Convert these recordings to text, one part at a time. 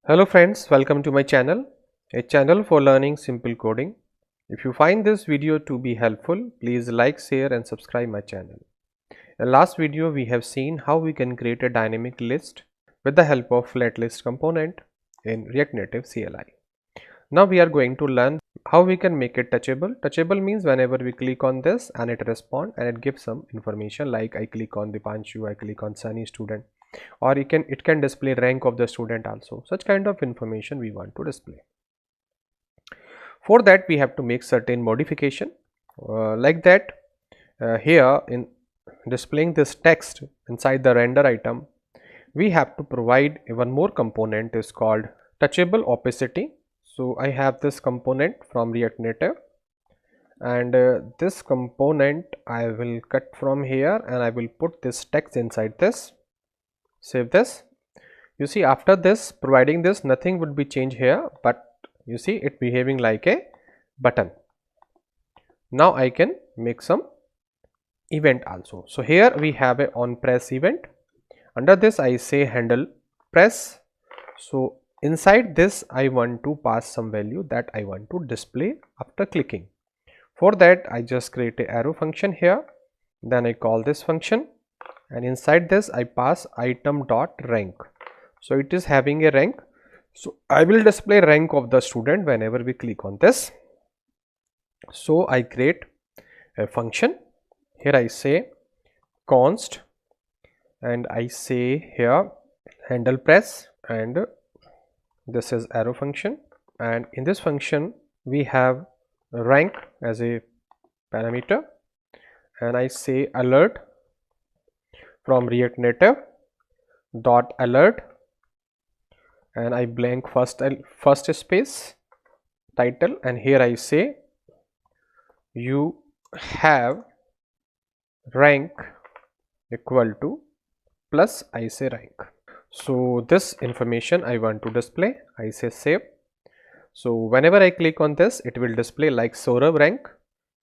Hello friends, welcome to my channel, a channel for learning simple coding. If you find this video to be helpful, please like, share and subscribe my channel. In last video, we have seen how we can create a dynamic list with the help of flat list component in React Native CLI. Now we are going to learn how we can make it touchable. Touchable means whenever we click on this and it responds and it gives some information like I click on Dipanshu, I click on Sunny student, or it can display rank of the student also. Such kind of information we want to display. For that we have to make certain modification like that. Here in displaying this text inside the render item, we have to provide one more component is called TouchableOpacity. So I have this component from React Native, and this component I will cut from here and I will put this text inside this. Save this. You see, after this providing this, nothing would be changed here, but you see it behaving like a button. Now I can make some event also. So here we have a on press event. Under this I say handle press. So inside this I want to pass some value that I want to display after clicking. For that I just create a arrow function here, then I call this function, and inside this I pass item dot rank. So it is having a rank, so I will display rank of the student whenever we click on this. So I create a function. Here I say const, and I say here handle press, and this is arrow function, and in this function we have rank as a parameter, and I say alert from React Native dot alert, and I blank first space title, and here I say you have rank equal to plus I say rank. So this information I want to display. I say save. So whenever I click on this, it will display like Saurabh rank.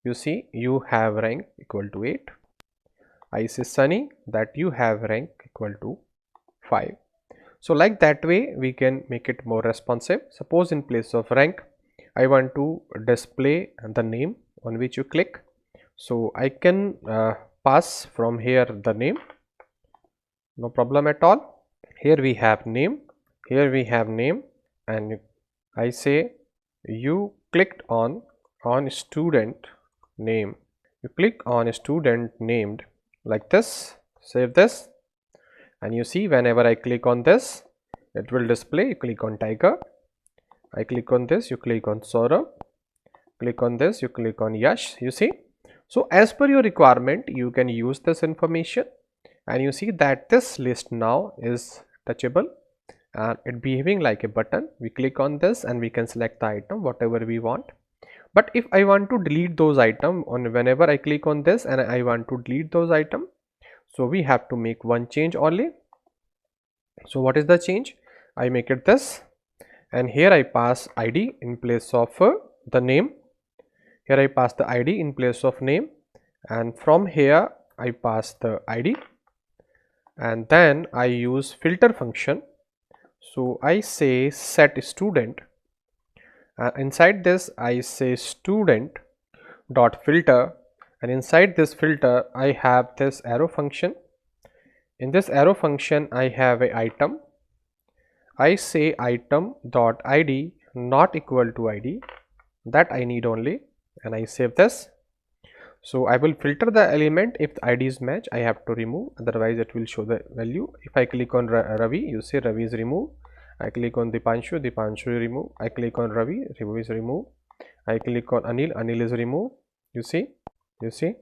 You see you have rank equal to 8. I say Sunny that you have rank equal to 5. So like that way we can make it more responsive. Suppose in place of rank I want to display the name on which you click. So I can pass from here the name, no problem at all. Here we have name, here we have name, and I say you clicked on student name. You click on a student named like this. Save this, and you see whenever I click on this, it will display. You click on Tiger, I click on this, you click on Saurabh, click on this, you click on Yash. You see, so as per your requirement you can use this information, and you see that this list now is touchable and it behaving like a button. We click on this and we can select the item whatever we want. But if I want to delete those items on whenever I click on this and I want to delete those items, so we have to make one change only. So what is the change? I make it this, and here I pass ID in place of the name. Here I pass the ID in place of name, and from here I pass the ID, and then I use filter function. So I say set student, inside this I say student dot filter, and inside this filter I have this arrow function. In this arrow function I have a item. I say item dot ID not equal to ID, that I need only, and I save this. So I will filter the element. If the IDs match I have to remove, otherwise it will show the value. If I click on Ravi, you say Ravi is removed. I click on Dipanshu, Dipanshu is removed. I click on Ravi, Ravi is removed. I click on Anil, Anil is removed. You see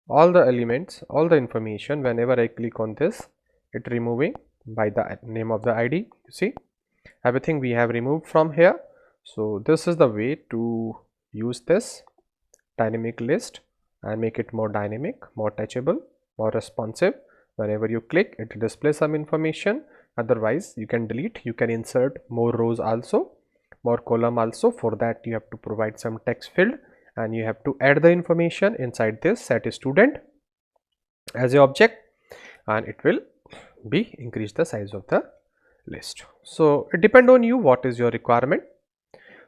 all the elements, all the information, whenever I click on this, it removing by the name of the ID. You see everything we have removed from here. So this is the way to use this dynamic list and make it more dynamic, more touchable, more responsive. Whenever you click, it displays some information. Otherwise you can delete, you can insert more rows also, more column also. For that you have to provide some text field, and you have to add the information inside this set student as a object, and it will be increase the size of the list. So it depends on you what is your requirement.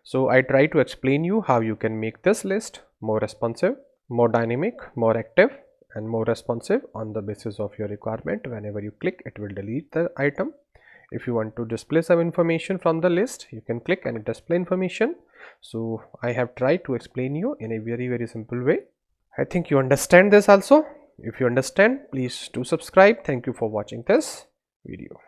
So I try to explain you how you can make this list more responsive, more dynamic, more active and more responsive on the basis of your requirement. Whenever you click, it will delete the item. If you want to display some information from the list, you can click and display information. So I have tried to explain you in a very simple way. I think you understand this also. If you understand, please do subscribe. Thank you for watching this video.